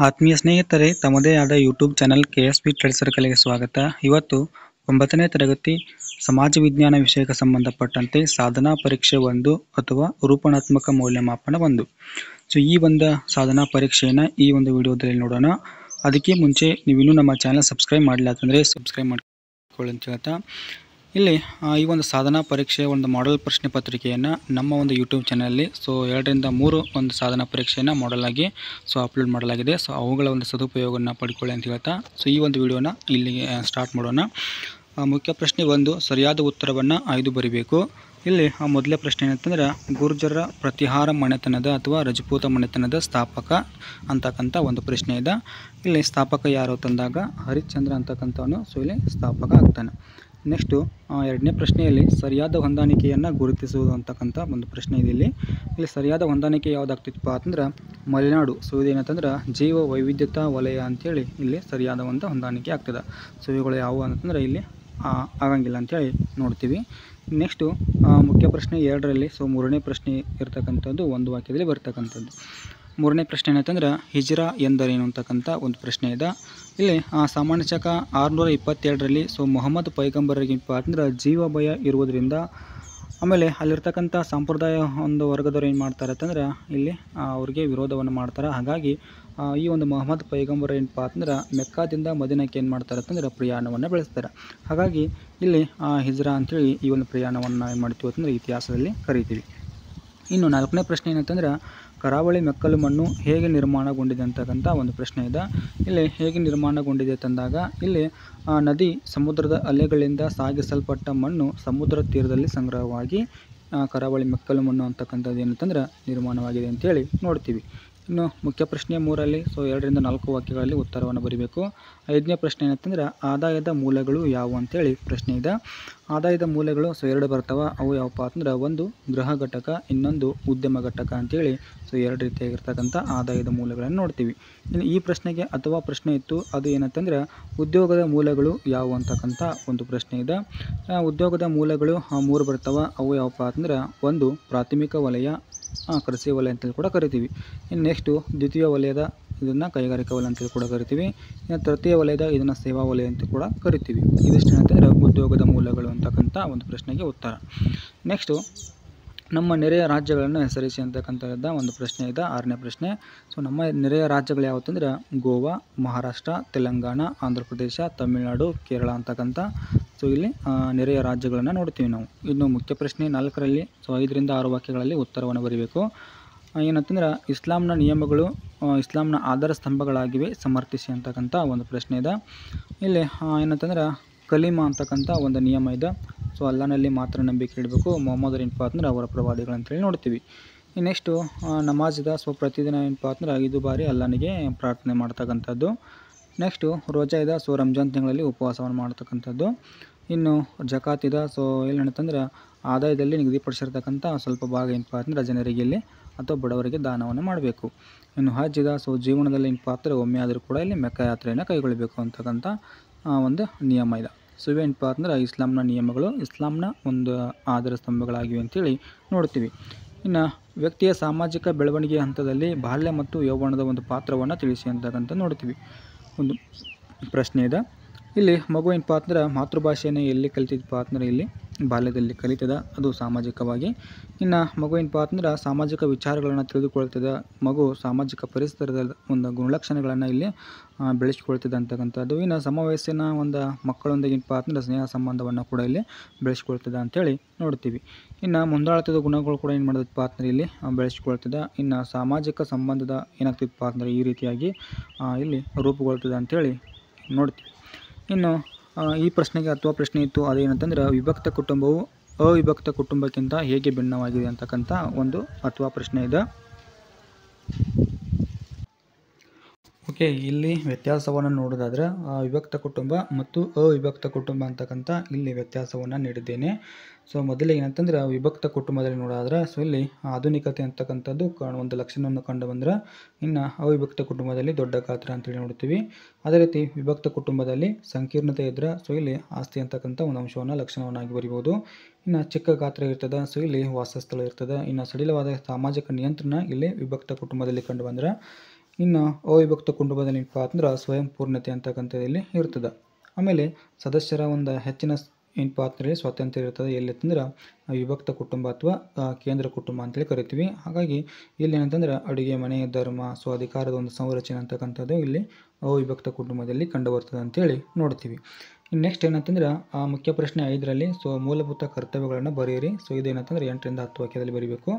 ಆತ್ಮೀಯ ಸ್ನೇಹಿತರೆ, ತಮ್ಮದೇ ಆದ ಯೂಟ್ಯೂಬ್ ಚಾನಲ್ KSP ಸ್ಟಡಿ ಸರ್ಕಲ್ಗೆ ಸ್ವಾಗತ. ಇವತ್ತು 9ನೇ ತರಗತಿ ಸಮಾಜ ವಿಜ್ಞಾನ ವಿಷಯಕ್ಕೆ ಸಂಬಂಧಪಟ್ಟಂತೆ ಸಾಧನಾ ಪರೀಕ್ಷೆ 1 ಅಥವಾ ರೂಪಣಾತ್ಮಕ ಮೌಲ್ಯಮಾಪನ 1. ಸೊ ಈ ಒಂದು ಸಾಧನಾ ಪರೀಕ್ಷೆಯನ್ನು ಈ ಒಂದು ವಿಡಿಯೋದಲ್ಲಿ ನೋಡೋಣ. ಅದಕ್ಕೆ ಮುಂಚೆ ನೀವು ಇನ್ನೂ ನಮ್ಮ ಚಾನಲ್ ಸಬ್ಸ್ಕ್ರೈಬ್ ಮಾಡಿಲ್ಲ ಅಂತಂದರೆ ಸಬ್ಸ್ಕ್ರೈಬ್ ಮಾಡ್ಕೊಳ್ಳಿ ಅಂತ ಹೇಳ್ತಾ, ಇಲ್ಲಿ ಈ ಒಂದು ಸಾಧನಾ ಪರೀಕ್ಷೆಯ ಒಂದು ಮಾಡೆಲ್ ಪ್ರಶ್ನೆ ಪತ್ರಿಕೆಯನ್ನು ನಮ್ಮ ಒಂದು ಯೂಟ್ಯೂಬ್ ಚಾನಲಲ್ಲಿ 2 ರಿಂದ 3 ಒಂದು ಸಾಧನಾ ಪರೀಕ್ಷೆಯನ್ನು ಮಾಡೆಲ್ ಆಗಿ ಅಪ್ಲೋಡ್ ಮಾಡಲಾಗಿದೆ. ಸೊ ಅವುಗಳ ಒಂದು ಸದುಪಯೋಗವನ್ನು ಪಡ್ಕೊಳ್ಳಿ ಅಂತ ಹೇಳ್ತಾ, ಸೊ ಈ ಒಂದು ವಿಡಿಯೋನ ಇಲ್ಲಿಗೆ ಸ್ಟಾರ್ಟ್ ಮಾಡೋಣ. ಮುಖ್ಯ ಪ್ರಶ್ನೆ 1, ಸರಿಯಾದ ಉತ್ತರವನ್ನು ಆಯ್ದು ಬರೀಬೇಕು. ಇಲ್ಲಿ ಮೊದಲೇ ಪ್ರಶ್ನೆ ಏನಂತಂದ್ರೆ, ಗುರ್ಜರ ಪ್ರತಿಹಾರ ಮನೆತನದ ಅಥವಾ ರಜಪೂತ ಮನೆತನದ ಸ್ಥಾಪಕ ಅಂತಕ್ಕಂಥ ಒಂದು ಪ್ರಶ್ನೆ ಇದೆ. ಇಲ್ಲಿ ಸ್ಥಾಪಕ ಯಾರು ತಂದಾಗ ಹರಿಶ್ಚಂದ್ರ ಅಂತಕ್ಕಂಥವನು ಸೊ ಇಲ್ಲಿ ಸ್ಥಾಪಕ ಆಗ್ತಾನೆ. ನೆಕ್ಸ್ಟು 2ನೇ ಪ್ರಶ್ನೆಯಲ್ಲಿ ಸರಿಯಾದ ಹೊಂದಾಣಿಕೆಯನ್ನು ಗುರುತಿಸುವುದು ಅಂತಕ್ಕಂಥ ಒಂದು ಪ್ರಶ್ನೆ ಇದೆ. ಇಲ್ಲಿ ಸರಿಯಾದ ಹೊಂದಾಣಿಕೆ ಯಾವುದಾಗ್ತಿತ್ತಪ್ಪ ಅಂತಂದ್ರೆ ಮಲೆನಾಡು. ಸೊ ಇದೇನಂತಂದ್ರೆ ಜೀವ ವೈವಿಧ್ಯತಾ ವಲಯ ಅಂತೇಳಿ ಇಲ್ಲಿ ಸರಿಯಾದ ಒಂದು ಹೊಂದಾಣಿಕೆ ಆಗ್ತದೆ. ಸೊ ಇವುಗಳು ಯಾವುವು ಅಂತಂದ್ರೆ ಇಲ್ಲಿ ಆಗಂಗಿಲ್ಲ ಅಂತೇಳಿ ನೋಡ್ತೀವಿ. ನೆಕ್ಸ್ಟು ಮುಖ್ಯ ಪ್ರಶ್ನೆ 2ರಲ್ಲಿ 3ನೇ ಪ್ರಶ್ನೆ ಇರ್ತಕ್ಕಂಥದ್ದು ಒಂದು ವಾಕ್ಯದಲ್ಲಿ ಬರ್ತಕ್ಕಂಥದ್ದು. 3ನೇ ಪ್ರಶ್ನೆ ಏನಂತಂದ್ರೆ ಹಿಜ್ರಾ ಎಂದರೇನು ಅಂತಕ್ಕಂಥ ಒಂದು ಪ್ರಶ್ನೆ ಇದೆ. ಇಲ್ಲಿ ಸಾಮಾನ್ಯ ಶಕ 627ರಲ್ಲಿ ಮೊಹಮ್ಮದ್ ಪೈಗಂಬರಿಗಿಂತ ಅಂದ್ರೆ ಜೀವ ಭಯ ಇರುವುದರಿಂದ, ಆಮೇಲೆ ಅಲ್ಲಿರ್ತಕ್ಕಂಥ ಸಂಪ್ರದಾಯ ಒಂದು ವರ್ಗದವ್ರು ಏನು ಮಾಡ್ತಾರೆ ಅಂತಂದ್ರೆ ಇಲ್ಲಿ ಅವ್ರಿಗೆ ವಿರೋಧವನ್ನು ಮಾಡ್ತಾರೆ. ಹಾಗಾಗಿ ಈ ಒಂದು ಮೊಹಮ್ಮದ್ ಪೈಗಂಬರ್ ಏನಪ್ಪ ಅಂತಂದ್ರೆ ಮೆಕ್ಕಾದಿಂದ ಮದೀನಕ್ಕೆ ಏನು ಮಾಡ್ತಾರೆ ಅಂತಂದ್ರೆ ಪ್ರಯಾಣವನ್ನು ಬೆಳೆಸ್ತಾರೆ. ಹಾಗಾಗಿ ಇಲ್ಲಿ ಹಿಜ್ರಾ ಅಂತೇಳಿ ಈ ಒಂದು ಪ್ರಯಾಣವನ್ನು ಏನು ಮಾಡ್ತೀವಿ ಅಂತಂದ್ರೆ ಇತಿಹಾಸದಲ್ಲಿ ಕರಿತೀವಿ. ಇನ್ನು 4ನೇ ಪ್ರಶ್ನೆ ಏನಂತಂದ್ರೆ ಕರಾವಳಿ ಮೆಕ್ಕಲು ಮಣ್ಣು ಹೇಗೆ ನಿರ್ಮಾಣಗೊಂಡಿದೆ ಅಂತಕ್ಕಂಥ ಒಂದು ಪ್ರಶ್ನೆ ಇದೆ. ಇಲ್ಲಿ ಹೇಗೆ ನಿರ್ಮಾಣಗೊಂಡಿದೆ ತಂದಾಗ ಇಲ್ಲಿ ನದಿ ಸಮುದ್ರದ ಅಲೆಗಳಿಂದ ಸಾಗಿಸಲ್ಪಟ್ಟ ಮಣ್ಣು ಸಮುದ್ರ ತೀರದಲ್ಲಿ ಸಂಗ್ರಹವಾಗಿ ಕರಾವಳಿ ಮೆಕ್ಕಲು ಮಣ್ಣು ಅಂತಕ್ಕಂಥದ್ದು ಏನಂತಂದ್ರೆ ನಿರ್ಮಾಣವಾಗಿದೆ ಅಂತೇಳಿ ನೋಡ್ತೀವಿ. ಇನ್ನು ಮುಖ್ಯ ಪ್ರಶ್ನೆ 3ರಲ್ಲಿ 2 ರಿಂದ 4 ವಾಕ್ಯಗಳಲ್ಲಿ ಉತ್ತರವನ್ನು ಬರೀಬೇಕು. 5ನೇ ಪ್ರಶ್ನೆ ಏನಂತಂದ್ರೆ ಆದಾಯದ ಮೂಲಗಳು ಯಾವುವು ಅಂತೇಳಿ ಪ್ರಶ್ನೆ ಇದೆ. ಆದಾಯದ ಮೂಲಗಳು 2 ಬರ್ತಾವೆ. ಅವು ಯಾವಪ್ಪ ಅಂತಂದ್ರೆ ಒಂದು ಗೃಹ ಘಟಕ, ಇನ್ನೊಂದು ಉದ್ಯಮ ಘಟಕ ಅಂತೇಳಿ 2 ರೀತಿಯಾಗಿರ್ತಕ್ಕಂಥ ಆದಾಯದ ಮೂಲಗಳನ್ನು ನೋಡ್ತೀವಿ. ಇನ್ನು ಈ ಪ್ರಶ್ನೆಗೆ ಅಥವಾ ಪ್ರಶ್ನೆ ಇತ್ತು, ಅದು ಏನಂತಂದ್ರೆ ಉದ್ಯೋಗದ ಮೂಲಗಳು ಯಾವುವು ಅಂತಕ್ಕಂಥ ಒಂದು ಪ್ರಶ್ನೆ ಇದೆ. ಉದ್ಯೋಗದ ಮೂಲಗಳು 3 ಬರ್ತಾವೆ. ಅವು ಯಾವಪ್ಪ ಅಂತಂದ್ರೆ ಒಂದು ಪ್ರಾಥಮಿಕ ವಲಯ, ಕೃಷಿ ವಲಯ ಅಂತೇಳಿ ಕೂಡ ಕರಿತೀವಿ. ಇನ್ನು ನೆಕ್ಸ್ಟು ದ್ವಿತೀಯ ವಲಯದ ಇದನ್ನು ಕೈಗಾರಿಕಾ ವಲಯ ಅಂತೇಳಿ ಕೂಡ ಕರಿತೀವಿ. ಇನ್ನು ತೃತೀಯ ವಲಯದ ಇದನ್ನು ಸೇವಾ ವಲಯ ಅಂತ ಕೂಡ ಕರಿತೀವಿ. ಇದಿಷ್ಟು ಏನಂತಂದರೆ ಉದ್ಯೋಗದ ಮೂಲಗಳು ಅಂತಕ್ಕಂಥ ಒಂದು ಪ್ರಶ್ನೆಗೆ ಉತ್ತರ. ನೆಕ್ಸ್ಟು ನಮ್ಮ ನೆರೆಯ ರಾಜ್ಯಗಳನ್ನು ಹೆಸರಿಸಿ ಅಂತಕ್ಕಂಥದ್ದು ಒಂದು ಪ್ರಶ್ನೆ ಇದೆ. 6ನೇ ಪ್ರಶ್ನೆ. ನಮ್ಮ ನೆರೆಯ ರಾಜ್ಯಗಳು ಯಾವತ್ತಂದ್ರೆ ಗೋವಾ, ಮಹಾರಾಷ್ಟ್ರ, ತೆಲಂಗಾಣ, ಆಂಧ್ರ ಪ್ರದೇಶ, ತಮಿಳುನಾಡು, ಕೇರಳ ಅಂತಕ್ಕಂಥ ಇಲ್ಲಿ ನೆರೆಯ ರಾಜ್ಯಗಳನ್ನು ನೋಡ್ತೀವಿ ನಾವು. ಇನ್ನು ಮುಖ್ಯ ಪ್ರಶ್ನೆ 4ರಲ್ಲಿ 5 ರಿಂದ 6 ವಾಕ್ಯಗಳಲ್ಲಿ ಉತ್ತರವನ್ನು ಬರೀಬೇಕು. ಏನಂತಂದ್ರೆ ಇಸ್ಲಾಂನ ನಿಯಮಗಳು ಇಸ್ಲಾಂನ ಆಧಾರ ಸ್ತಂಭಗಳಾಗಿವೆ, ಸಮರ್ಥಿಸಿ ಅಂತಕ್ಕಂಥ ಒಂದು ಪ್ರಶ್ನೆ ಇದೆ. ಇಲ್ಲಿ ಏನಂತಂದ್ರೆ ಕಲಿಮಾ ಅಂತಕ್ಕಂಥ ಒಂದು ನಿಯಮ ಇದೆ. ಅಲ್ಲಾನಲ್ಲಿ ಮಾತ್ರ ನಂಬಿಕೆ ಇಡಬೇಕು, ಮೊಹಮ್ಮದ್ ಏನಪ್ಪ ಅಂತಂದ್ರೆ ಅವರ ಪ್ರವಾದಿಗಳು ಅಂತೇಳಿ ನೋಡ್ತೀವಿ. ನೆಕ್ಸ್ಟು ನಮಾಜ್ ಇದೆ. ಪ್ರತಿದಿನ ಏನಪ್ಪ ಅಂತಂದ್ರೆ 5 ಬಾರಿ ಅಲ್ಲಾನಿಗೆ ಪ್ರಾರ್ಥನೆ ಮಾಡ್ತಕ್ಕಂಥದ್ದು. ನೆಕ್ಸ್ಟು ರೋಜಾ ಇದೆ. ರಂಜಾನ್ ತಿಂಗಳಲ್ಲಿ ಉಪವಾಸವನ್ನು ಮಾಡ್ತಕ್ಕಂಥದ್ದು. ಇನ್ನು ಜಕಾತ್ ಇದೆ. ಇಲ್ಲಿ ಏನಂತಂದ್ರೆ ಆದಾಯದಲ್ಲಿ ನಿಗದಿಪಡಿಸಿರ್ತಕ್ಕಂಥ ಸ್ವಲ್ಪ ಭಾಗ ಏನಪ್ಪ ಅಂತಂದ್ರೆ ಜನರಿಗೆ ಇಲ್ಲಿ ಅಥವಾ ಬಡವರಿಗೆ ದಾನವನ್ನು ಮಾಡಬೇಕು. ಇನ್ನು ಹಜ್ ಇದೆ. ಜೀವನದಲ್ಲಿ ಏನಪ್ಪ ಅಂತಂದ್ರೆ ಒಮ್ಮೆ ಆದರೂ ಕೂಡ ಇಲ್ಲಿ ಮೆಕ್ಕ ಯಾತ್ರೆಯನ್ನು ಕೈಗೊಳ್ಳಬೇಕು ಅಂತಕ್ಕಂಥ ಒಂದು ನಿಯಮ ಇದೆ. ಇವೇನಪ್ಪ ಅಂತಂದ್ರೆ ಇಸ್ಲಾಂನ ನಿಯಮಗಳು, ಇಸ್ಲಾಂನ ಒಂದು ಆಧಾರ ಸ್ತಂಭಗಳಾಗಿವೆ ಅಂತೇಳಿ ನೋಡ್ತೀವಿ. ಇನ್ನು ವ್ಯಕ್ತಿಯ ಸಾಮಾಜಿಕ ಬೆಳವಣಿಗೆ ಹಂತದಲ್ಲಿ ಬಾಲ್ಯ ಮತ್ತು ಯೌವನದ ಒಂದು ಪಾತ್ರವನ್ನು ತಿಳಿಸಿ ಅಂತಕ್ಕಂಥ ನೋಡ್ತೀವಿ. ಒಂದು ಪ್ರಶ್ನೆ ಇದೆ. ಇಲ್ಲಿ ಮಗು ಏನಪ್ಪ ಅಂತಂದ್ರೆ ಮಾತೃಭಾಷೆಯನ್ನು ಎಲ್ಲಿ ಕಲಿತಿದ್ದಪ್ಪ ಅಂತಂದ್ರೆ ಇಲ್ಲಿ ಬಾಲ್ಯದಲ್ಲಿ ಕಲಿತದ, ಅದು ಸಾಮಾಜಿಕವಾಗಿ. ಇನ್ನು ಮಗು ಏನಪ್ಪ ಅಂತಂದ್ರೆ ಸಾಮಾಜಿಕ ವಿಚಾರಗಳನ್ನು ತಿಳಿದುಕೊಳ್ತದೆ. ಮಗು ಸಾಮಾಜಿಕ ಪರಿಸರದ ಒಂದು ಗುಣಲಕ್ಷಣಗಳನ್ನು ಇಲ್ಲಿ ಬೆಳೆಸ್ಕೊಳ್ತಿದೆ ಅಂತಕ್ಕಂಥದ್ದು. ಇನ್ನು ಸಮವಯಸ್ಸಿನ ಒಂದು ಮಕ್ಕಳೊಂದಿಗೆ ಏನಪ್ಪ ಅಂತಂದ್ರೆ ಸ್ನೇಹ ಸಂಬಂಧವನ್ನು ಕೂಡ ಇಲ್ಲಿ ಬೆಳೆಸ್ಕೊಳ್ತದೆ ಅಂತೇಳಿ ನೋಡ್ತೀವಿ. ಇನ್ನು ಮುಂದಾಳತ್ವದ ಗುಣಗಳು ಕೂಡ ಏನು ಮಾಡೋದಪ್ಪ ಅಂತಂದ್ರೆ ಇಲ್ಲಿ ಬೆಳೆಸ್ಕೊಳ್ತದೆ. ಇನ್ನು ಸಾಮಾಜಿಕ ಸಂಬಂಧದ ಏನಾಗ್ತಿದ್ದಪ್ಪ ಅಂತಂದ್ರೆ ಈ ರೀತಿಯಾಗಿ ಇಲ್ಲಿ ರೂಪುಗೊಳ್ತದೆ ಅಂತೇಳಿ ನೋಡ್ತೀವಿ. ಇನ್ನು ಈ ಪ್ರಶ್ನೆಗೆ ಅಥವಾ ಪ್ರಶ್ನೆ ಇತ್ತು, ಅದೇನಂತಂದ್ರೆ ವಿಭಕ್ತ ಕುಟುಂಬವು ಅವಿಭಕ್ತ ಕುಟುಂಬಕ್ಕಿಂತ ಹೇಗೆ ಭಿನ್ನವಾಗಿದೆ ಅಂತಕ್ಕಂಥ ಒಂದು ಅಥವಾ ಪ್ರಶ್ನೆ ಇದೆ. ಓಕೆ, ಇಲ್ಲಿ ವ್ಯತ್ಯಾಸವನ್ನು ನೋಡೋದಾದ್ರೆ ವಿಭಕ್ತ ಕುಟುಂಬ ಮತ್ತು ಅವಿಭಕ್ತ ಕುಟುಂಬ ಅಂತಕ್ಕಂಥ ಇಲ್ಲಿ ವ್ಯತ್ಯಾಸವನ್ನು ನೀಡಿದ್ದೇನೆ. ಸೊ ಮೊದಲಿಗೆ ಏನಂತಂದ್ರೆ ವಿಭಕ್ತ ಕುಟುಂಬದಲ್ಲಿ ನೋಡೋದಾದ್ರೆ ಸೊ ಇಲ್ಲಿ ಆಧುನಿಕತೆ ಅಂತಕ್ಕಂಥದ್ದು ಒಂದು ಲಕ್ಷಣವನ್ನು ಕಂಡು ಬಂದ್ರೆ, ಇನ್ನು ಅವಿಭಕ್ತ ಕುಟುಂಬದಲ್ಲಿ ದೊಡ್ಡ ಗಾತ್ರ ಅಂತೇಳಿ ನೋಡ್ತೀವಿ. ಅದೇ ರೀತಿ ವಿಭಕ್ತ ಕುಟುಂಬದಲ್ಲಿ ಸಂಕೀರ್ಣತೆ ಇದ್ರೆ ಸೊ ಇಲ್ಲಿ ಆಸ್ತಿ ಅಂತಕ್ಕಂಥ ಒಂದು ಅಂಶವನ್ನು ಲಕ್ಷಣವನ್ನಾಗಿ ಬರಿಬೋದು. ಇನ್ನು ಚಿಕ್ಕ ಗಾತ್ರ ಇರ್ತದೆ, ಸೊ ಇಲ್ಲಿ ವಾಸಸ್ಥಳ ಇರ್ತದೆ. ಇನ್ನು ಸಡಿಲವಾದ ಸಾಮಾಜಿಕ ನಿಯಂತ್ರಣ ಇಲ್ಲಿ ವಿಭಕ್ತ ಕುಟುಂಬದಲ್ಲಿ ಕಂಡು ಬಂದ್ರೆ, ಇನ್ನು ಅವಿಭಕ್ತ ಕುಟುಂಬದಲ್ಲಿ ಏನಪ್ಪ ಅಂದ್ರೆ ಸ್ವಯಂ ಪೂರ್ಣತೆ ಅಂತಕ್ಕಂಥದ್ದು ಇಲ್ಲಿ ಇರ್ತದೆ. ಆಮೇಲೆ ಸದಸ್ಯರ ಒಂದು ಹೆಚ್ಚಿನ ಏನಪ್ಪ ಅಂತಂದರೆ ಸ್ವಾತಂತ್ರ್ಯ ಇರ್ತದೆ. ಎಲ್ಲಿತ್ತಂದ್ರೆ ವಿಭಕ್ತ ಕುಟುಂಬ ಅಥವಾ ಕೇಂದ್ರ ಕುಟುಂಬ ಅಂತೇಳಿ ಕರಿತೀವಿ. ಹಾಗಾಗಿ ಇಲ್ಲಿ ಏನಂತಂದ್ರೆ ಅಡುಗೆ ಮನೆ, ಧರ್ಮ, ಸೊ ಅಧಿಕಾರದ ಒಂದು ಸಂರಚನೆ ಅಂತಕ್ಕಂಥದ್ದು ಇಲ್ಲಿ ಅವಿಭಕ್ತ ಕುಟುಂಬದಲ್ಲಿ ಕಂಡು ಬರ್ತದೆ ಅಂತೇಳಿ ನೋಡ್ತೀವಿ. ನೆಕ್ಸ್ಟ್ ಏನಂತಂದ್ರೆ ಮುಖ್ಯ ಪ್ರಶ್ನೆ 5ರಲ್ಲಿ ಸೊ ಮೂಲಭೂತ ಕರ್ತವ್ಯಗಳನ್ನು ಬರೆಯಿರಿ. ಸೊ ಇದೇನಂತಂದ್ರೆ 8ರಿಂದ 10 ವಾಕ್ಯದಲ್ಲಿ ಬರೀಬೇಕು.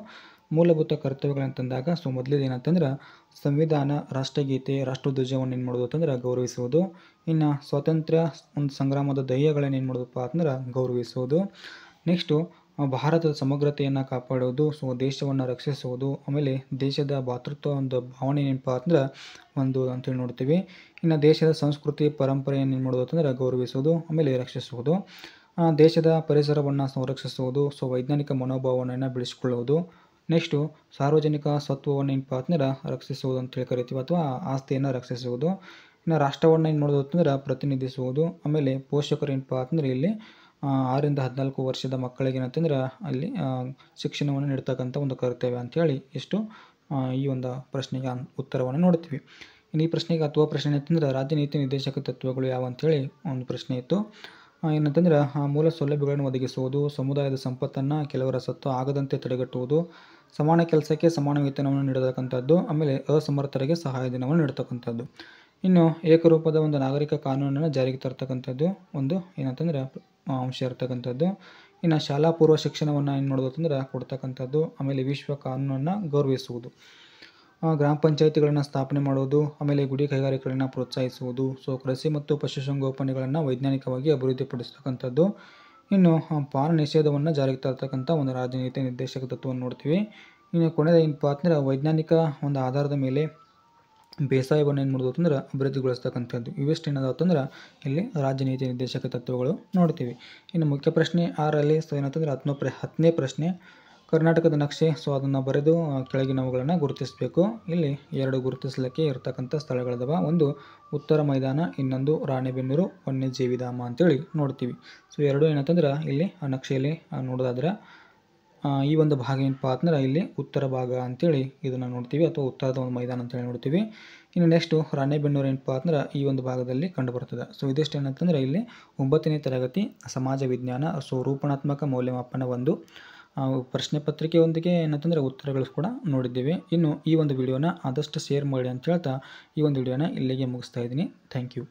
ಮೂಲಭೂತ ಕರ್ತವ್ಯಗಳಂತಂದಾಗ ಸೊ ಮೊದಲೇದು ಏನಂತಂದ್ರೆ ಸಂವಿಧಾನ, ರಾಷ್ಟ್ರಗೀತೆ, ರಾಷ್ಟ್ರಧ್ವಜವನ್ನು ಏನು ಮಾಡೋದು ಅಂತಂದ್ರೆ ಗೌರವಿಸುವುದು. ಇನ್ನು ಸ್ವಾತಂತ್ರ್ಯ ಒಂದು ಸಂಗ್ರಾಮದ ಧ್ಯೇಯಗಳನ್ನು ಏನು ಮಾಡೋದಪ್ಪ ಅಂದ್ರೆ ಗೌರವಿಸುವುದು. ನೆಕ್ಸ್ಟು ಭಾರತದ ಸಮಗ್ರತೆಯನ್ನು ಕಾಪಾಡುವುದು, ಸೊ ದೇಶವನ್ನು ರಕ್ಷಿಸುವುದು. ಆಮೇಲೆ ದೇಶದ ಭಾತೃತ್ವ ಒಂದು ಭಾವನೆ ಏನಪ್ಪ ಅಂದ್ರೆ ಒಂದು ಅಂತೇಳಿ ನೋಡ್ತೀವಿ. ಇನ್ನು ದೇಶದ ಸಂಸ್ಕೃತಿ ಪರಂಪರೆಯನ್ನು ಏನು ಮಾಡೋದು ಅಂತಂದ್ರೆ ಗೌರವಿಸುವುದು, ಆಮೇಲೆ ರಕ್ಷಿಸುವುದು. ದೇಶದ ಪರಿಸರವನ್ನು ಸಂರಕ್ಷಿಸುವುದು, ಸೊ ವೈಜ್ಞಾನಿಕ ಮನೋಭಾವನೆಯನ್ನು ಬೆಳೆಸಿಕೊಳ್ಳುವುದು. ನೆಕ್ಸ್ಟು ಸಾರ್ವಜನಿಕ ಸತ್ವವನ್ನು ಏನಪ್ಪ ಅಂದ್ರೆ ರಕ್ಷಿಸುವುದು ಅಂತೇಳಿ ಕರಿತೀವಿ, ಅಥವಾ ಆಸ್ತಿಯನ್ನು ರಕ್ಷಿಸುವುದು. ಇನ್ನು ರಾಷ್ಟ್ರವನ್ನು ಏನು ಮಾಡೋದು ಅಂತಂದ್ರೆ ಪ್ರತಿನಿಧಿಸುವುದು. ಆಮೇಲೆ ಪೋಷಕರು ಏನಪ್ಪ ಅಂತಂದ್ರೆ ಇಲ್ಲಿ 6ರಿಂದ 14 ವರ್ಷದ ಮಕ್ಕಳಿಗೆ ಏನಂತಂದ್ರೆ ಅಲ್ಲಿ ಶಿಕ್ಷಣವನ್ನು ನೀಡ್ತಕ್ಕಂಥ ಒಂದು ಕರ್ತವ್ಯ ಅಂಥೇಳಿ ಎಷ್ಟು ಈ ಒಂದು ಪ್ರಶ್ನೆಗೆ ಉತ್ತರವನ್ನು ನೋಡ್ತೀವಿ. ಇನ್ನು ಈ ಪ್ರಶ್ನೆಗೆ ಅಥವಾ ಪ್ರಶ್ನೆ ಅಂತಂದ್ರೆ ರಾಜ್ಯ ನೀತಿ ನಿರ್ದೇಶಕ ತತ್ವಗಳು ಯಾವ ಅಂತೇಳಿ ಒಂದು ಪ್ರಶ್ನೆ ಇತ್ತು. ಏನಂತಂದ್ರೆ ಮೂಲ ಸೌಲಭ್ಯಗಳನ್ನು ಒದಗಿಸುವುದು, ಸಮುದಾಯದ ಸಂಪತ್ತನ್ನು ಕೆಲವರ ಸತ್ತು ಆಗದಂತೆ ತಡೆಗಟ್ಟುವುದು, ಸಮಾನ ಕೆಲಸಕ್ಕೆ ಸಮಾನ ವೇತನವನ್ನು ನೀಡತಕ್ಕಂಥದ್ದು, ಆಮೇಲೆ ಅಸಮರ್ಥರಿಗೆ ಸಹಾಯಧನವನ್ನು ನೀಡತಕ್ಕಂಥದ್ದು. ಇನ್ನು ಏಕರೂಪದ ಒಂದು ನಾಗರಿಕ ಕಾನೂನನ್ನು ಜಾರಿಗೆ ತರ್ತಕ್ಕಂಥದ್ದು ಒಂದು ಏನಂತಂದ್ರೆ ಅಂಶ ಇರ್ತಕ್ಕಂಥದ್ದು. ಇನ್ನು ಶಾಲಾ ಪೂರ್ವ ಶಿಕ್ಷಣವನ್ನು ಏನು ಮಾಡೋದು ಅಂತಂದ್ರೆ ಕೊಡ್ತಕ್ಕಂಥದ್ದು. ಆಮೇಲೆ ವಿಶ್ವ ಕಾನೂನನ್ನು ಗೌರವಿಸುವುದು, ಗ್ರಾಮ ಪಂಚಾಯಿತಿಗಳನ್ನು ಸ್ಥಾಪನೆ ಮಾಡುವುದು, ಆಮೇಲೆ ಗುಡಿ ಕೈಗಾರಿಕೆಗಳನ್ನು ಪ್ರೋತ್ಸಾಹಿಸುವುದು, ಸೊ ಕೃಷಿ ಮತ್ತು ಪಶುಸಂಗೋಪನೆಗಳನ್ನು ವೈಜ್ಞಾನಿಕವಾಗಿ ಅಭಿವೃದ್ಧಿಪಡಿಸ್ತಕ್ಕಂಥದ್ದು. ಇನ್ನು ಪಾನ ನಿಷೇಧವನ್ನು ಜಾರಿಗೆ ತರ್ತಕ್ಕಂಥ ಒಂದು ರಾಜನೀತಿ ನಿರ್ದೇಶಕ ತತ್ವವನ್ನು ನೋಡ್ತೀವಿ. ಇನ್ನು ಕೊನೆಯದು ಏನಪ್ಪ ಅಂತಂದ್ರೆ ವೈಜ್ಞಾನಿಕ ಒಂದು ಆಧಾರದ ಮೇಲೆ ಬೇಸಾಯವನ್ನು ಏನು ಮಾಡೋದು ಅಂತಂದ್ರೆ ಅಭಿವೃದ್ಧಿಗೊಳಿಸ್ತಕ್ಕಂಥದ್ದು. ಇವೆಷ್ಟು ಏನಾದವು ಅಂತಂದ್ರೆ ಇಲ್ಲಿ ರಾಜನೀತಿ ನಿರ್ದೇಶಕ ತತ್ವಗಳು ನೋಡ್ತೀವಿ. ಇನ್ನು ಮುಖ್ಯ ಪ್ರಶ್ನೆ 6ರಲ್ಲಿ ಸೊ ಏನಂತಂದ್ರೆ 10ನೇ ಪ್ರಶ್ನೆ ಕರ್ನಾಟಕದ ನಕ್ಷೆ. ಸೊ ಅದನ್ನು ಬರೆದು ಕೆಳಗಿನವುಗಳನ್ನು ಗುರುತಿಸಬೇಕು. ಇಲ್ಲಿ 2 ಗುರುತಿಸಲಿಕ್ಕೆ ಇರತಕ್ಕಂಥ ಸ್ಥಳಗಳದವ. ಒಂದು ಉತ್ತರ ಮೈದಾನ, ಇನ್ನೊಂದು ರಾಣೆಬೆನ್ನೂರು ವನ್ಯಜೀವಿಧಾಮ ಅಂತೇಳಿ ನೋಡ್ತೀವಿ. ಸೊ 2 ಏನಂತಂದ್ರೆ ಇಲ್ಲಿ ಆ ನಕ್ಷೆಯಲ್ಲಿ ನೋಡೋದಾದ್ರೆ ಈ ಒಂದು ಭಾಗ ಏನಪ್ಪ ಅಂತಂದ್ರೆ ಇಲ್ಲಿ ಉತ್ತರ ಭಾಗ ಅಂತೇಳಿ ಇದನ್ನು ನೋಡ್ತೀವಿ, ಅಥವಾ ಉತ್ತರದ ಒಂದು ಮೈದಾನ ಅಂತೇಳಿ ನೋಡ್ತೀವಿ. ಇನ್ನು ನೆಕ್ಸ್ಟು ರಾಣೆಬೆನ್ನೂರು ಏನಪ್ಪ ಅಂದ್ರೆ ಈ ಒಂದು ಭಾಗದಲ್ಲಿ ಕಂಡು ಬರ್ತದೆ. ಸೊ ಇದಿಷ್ಟು ಏನಂತಂದ್ರೆ ಇಲ್ಲಿ 9ನೇ ತರಗತಿ ಸಮಾಜ ವಿಜ್ಞಾನ ಸೊ ರೂಪಣಾತ್ಮಕ ಮೌಲ್ಯಮಾಪನ ಒಂದು ಪ್ರಶ್ನೆ ಪತ್ರಿಕೆಯೊಂದಿಗೆ ಏನಂತಂದರೆ ಉತ್ತರಗಳು ಕೂಡ ನೋಡಿದ್ದೇವೆ. ಇನ್ನು ಈ ಒಂದು ವಿಡಿಯೋನ ಆದಷ್ಟು ಶೇರ್ ಮಾಡಿ ಅಂತ ಹೇಳ್ತಾ ಈ ಒಂದು ವಿಡಿಯೋನ ಇಲ್ಲಿಗೆ ಮುಗಿಸ್ತಾ ಇದ್ದೀನಿ. Thank you.